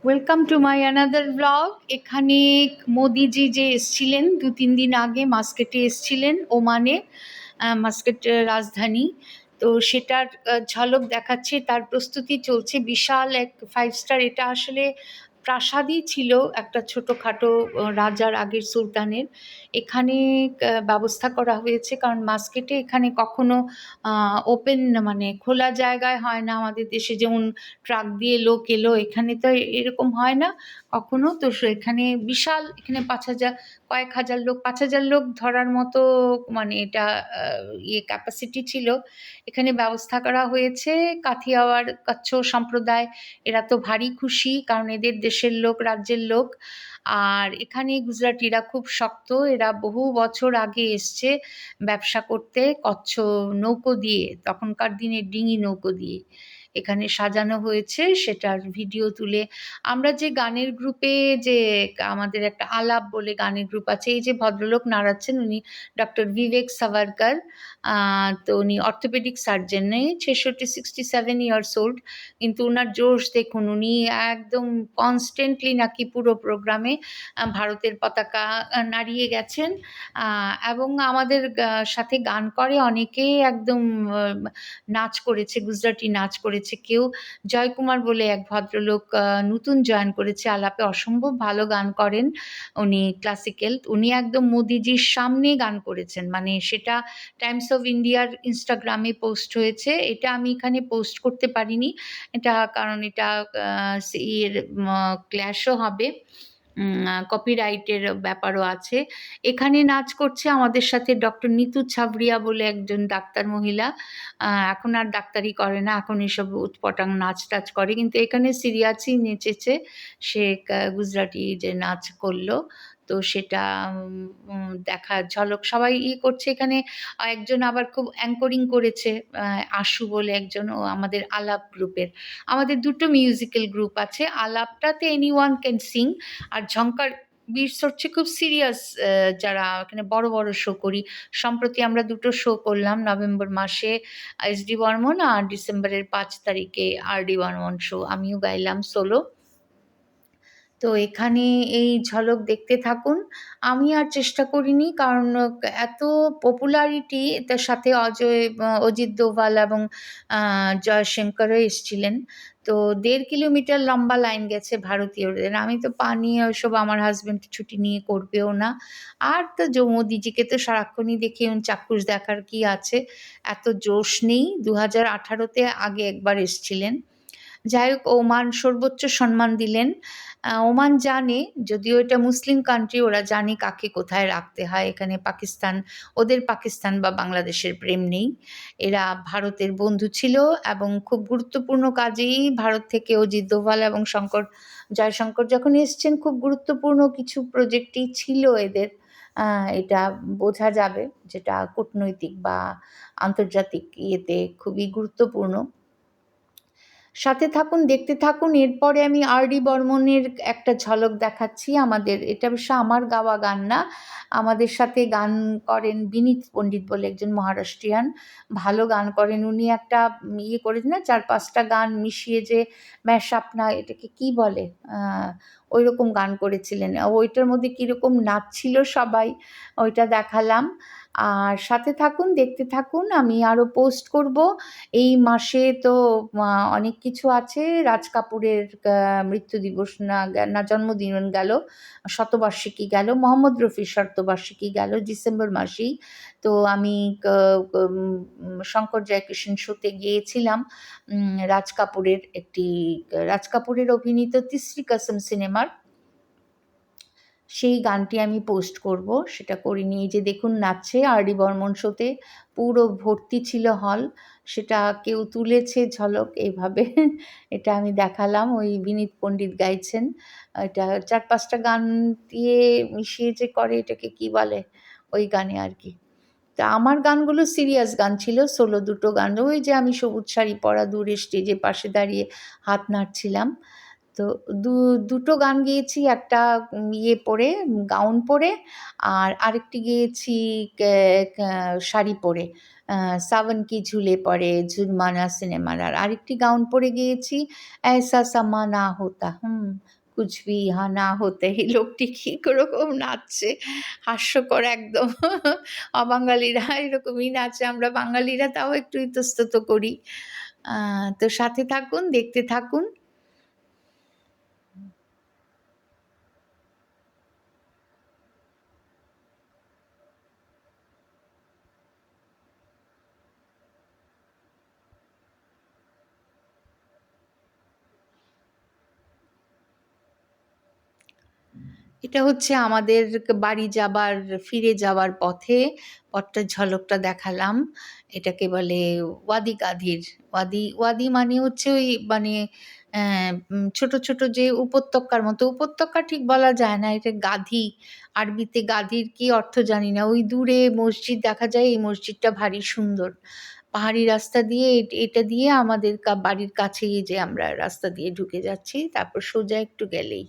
Welcome to my another blog. এখানে মোদিজি যে এসছিলেন 2-3 দিন আগে মাস্কেটে এসছিলেন, ওমানে, মাস্কেট রাজধানী। তো সেটার ঝলক দেখাচ্ছে, তার প্রস্তুতি চলছে। বিশাল এক 5 স্টার, এটা আসলে প্রাসাদই ছিল একটা ছোটোখাটো রাজার, আগের সুলতানের। এখানে ব্যবস্থা করা হয়েছে, কারণ মাস্কেটে এখানে কখনো ওপেন, মানে খোলা জায়গায় হয় না। আমাদের দেশে যেমন ট্রাক দিয়ে লোক এলো, এখানে তো এরকম হয় না কখনো। তো এখানে বিশাল, এখানে 5,000, কয়েক হাজার লোক, 5,000 লোক ধরার মতো, মানে এটা ক্যাপাসিটি ছিল। এখানে ব্যবস্থা করা হয়েছে। কাথিয়াওয়াড় কচ্ছ সম্প্রদায়, এরা তো ভারী খুশি, কারণ এদের দেশের লোক, রাজ্যের লোক। আর এখানে গুজরাটিরা খুব শক্ত, এরা বহু বছর আগে এসছে ব্যবসা করতে কচ্ছ নৌকো দিয়ে, তখনকার দিনে ডিঙি নৌকো দিয়ে এখানে সাজানো হয়েছে। সেটার ভিডিও তুলে আমরা যে গানের গ্রুপে, যে আমাদের একটা আলাপ বলে গানের গ্রুপ আছে, এই যে ভদ্রলোক নাড়াচ্ছেন উনি ডক্টর বিবেক সাভারকার। তো উনি অর্থোপেডিক সার্জন, নেই 67 ইয়ার্স ওল্ড, কিন্তু ওনার জোশ দেখুন। উনি একদম কনস্ট্যান্টলি নাকি পুরো প্রোগ্রামে ভারতের পতাকা নাড়িয়ে গেছেন। এবং আমাদের সাথে গান করে অনেকে, একদম নাচ করেছে, গুজরাটি নাচ করেছে কেউ। জয়কুমার বলে এক ভদ্রলোক নতুন জয়েন করেছে আলাপে, অসম্ভব ভালো গান করেন উনি, ক্লাসিক্যাল। উনি একদম মোদিজির সামনে গান করেছেন, মানে সেটা টাইমস অফ ইন্ডিয়ার ইনস্টাগ্রামে পোস্ট হয়েছে। এটা আমি এখানে পোস্ট করতে পারিনি, এটা কারণ এটা এর ক্ল্যাশও হবে, কপিরাইটের ব্যাপারও আছে। এখানে নাচ করছে আমাদের সাথে ডক্টর নিতু ছাবরিয়া বলে একজন ডাক্তার মহিলা। এখন আর ডাক্তারি করে না, এখন এসব উৎপটাং নাচ টাচ করে, কিন্তু এখানে সিরিয়াসই নেচেছে সে, গুজরাটি যে নাচ করলো। তো সেটা দেখার ঝলক সবাই করছে এখানে। একজন আবার খুব অ্যাঙ্করিং করেছে, আশু বলে একজন, ও আমাদের আলাপ গ্রুপের। আমাদের দুটো মিউজিক্যাল গ্রুপ আছে, আলাপটাতে এনিওয়ান ক্যান সিং, আর ঝঙ্কার বিটস হচ্ছে খুব সিরিয়াস, যারা এখানে বড় বড় শো করি। সম্প্রতি আমরা দুটো শো করলাম, নভেম্বর মাসে এস.ডি. বর্মন, আর ডিসেম্বরের 5 তারিখে আর.ডি. বর্মন শো, আমিও গাইলাম সোলো। তো এখানে এই ঝলক দেখতে থাকুন। আমি আর চেষ্টা করিনি, কারণ এত পপুলারিটি, তার সাথে অজিত দোভাল এবং জয়শঙ্করও এসছিলেন। তো 1.5 কিলোমিটার লম্বা লাইন গেছে ভারতীয়দের। আমি তো পানি ওসব, আমার হাজবেন্ড ছুটি নিয়ে করবেও না। আর তো মোদিজিকে তো সারাক্ষণই দেখি, চাক্ষুষ দেখার কি আছে, এত জোশ নেই। 2018-তে আগে একবার এসছিলেন। যাই হোক, ওমান সর্বোচ্চ সম্মান দিলেন। ওমান জানে, যদিও এটা মুসলিম কান্ট্রি, ওরা জানে কাকে কোথায় রাখতে হয়। এখানে পাকিস্তান, ওদের পাকিস্তান বা বাংলাদেশের প্রেম নেই। এরা ভারতের বন্ধু ছিল, এবং খুব গুরুত্বপূর্ণ কাজেই ভারত থেকে অজিত দোভাল এবং জয়শঙ্কর যখন এসছেন, খুব গুরুত্বপূর্ণ কিছু প্রজেক্টই ছিল এদের। এটা বোঝা যাবে, যেটা কূটনৈতিক বা আন্তর্জাতিক ইয়েতে খুবই গুরুত্বপূর্ণ। সাথে থাকুন, দেখতে থাকুন। এরপরে আমি আর.ডি. বর্মনের একটা ঝলক দেখাচ্ছি। আমাদের এটা অবশ্য আমার গাওয়া গান না, আমাদের সাথে গান করেন বিনীত পণ্ডিত বলে একজন মহারাষ্ট্রিয়ান, ভালো গান করেন উনি। একটা করেন না, 4-5টা গান মিশিয়ে যে ম্যাশ আপ, না এটাকে কি বলে, ওই রকম গান করেছিলেন। ওইটার মধ্যে কীরকম নাচছিল সবাই, ওইটা দেখালাম। আর সাথে থাকুন, দেখতে থাকুন। আমি আরও পোস্ট করব এই মাসে। তো অনেক কিছু আছে। রাজ কাপুরের মৃত্যু দিবস না জন্মদিন গেল, শতবার্ষিকী গেল, মোহাম্মদ রফির শতবার্ষিকী গেল ডিসেম্বর মাসেই। তো আমি শঙ্কর জয়কিশন শোতে গিয়েছিলাম, রাজ কাপুরের অভিনীত তিসরি কসম সিনেমার সেই গানটি আমি পোস্ট করব, সেটা করিনি। এই যে দেখুন নাচছে আর.ডি. বর্মন শোতে, পুরো ভর্তি ছিল হল। সেটা কেউ তুলেছে ঝলক এইভাবে, এটা আমি দেখালাম। ওই বিনীত পণ্ডিত গাইছেন, এটা 4-5টা গান দিয়ে মিশিয়ে যে করে, এটাকে কি বলে, ওই গানে আর কি। তা আমার গানগুলো সিরিয়াস গান ছিল, সোলো দুটো গান। ওই যে আমি সবুজ শাড়ি পরা দূরে স্টেজে পাশে দাঁড়িয়ে হাত নাড়ছিলাম। তো দুটো গান গেয়েছি, একটা পরে, গাউন পরে, আর আরেকটি গেয়েছি শাড়ি পরে। সাवन কি ঝুলে পড়ে, ঝুলমানা সিনেমার। আর আরেকটি গাউন পরে গিয়েছি, ऐसा समा ना होता कुछ भी यहाँ ना होते। এই লোকটি কি রকম নাচছে, হাস্যকর একদম। অবাঙালিরা এরকমই নাচে, আমরা বাঙালিরা তাও একটু ইতস্তত করি। তো সাথে থাকুন, দেখতে থাকুন। এটা হচ্ছে আমাদের ফিরে যাবার পথে, পথটার ঝলকটা দেখালাম। এটাকে বলে ওয়াদি গাধীর। ওয়াদি মানে হচ্ছে ওই মানে ছোট ছোট যে উপত্যকার মতো, উপত্যকা ঠিক বলা যায় না, এটা গাধী। আরবিতে গাধীর কি অর্থ জানি না। ওই দূরে মসজিদ দেখা যায়, এই মসজিদটা ভারী সুন্দর। পাহাড়ি রাস্তা দিয়ে এটা দিয়ে আমাদের বাড়ির কাছেই যে আমরা রাস্তা দিয়ে ঢুকে যাচ্ছি, তারপর সোজা একটু গেলেই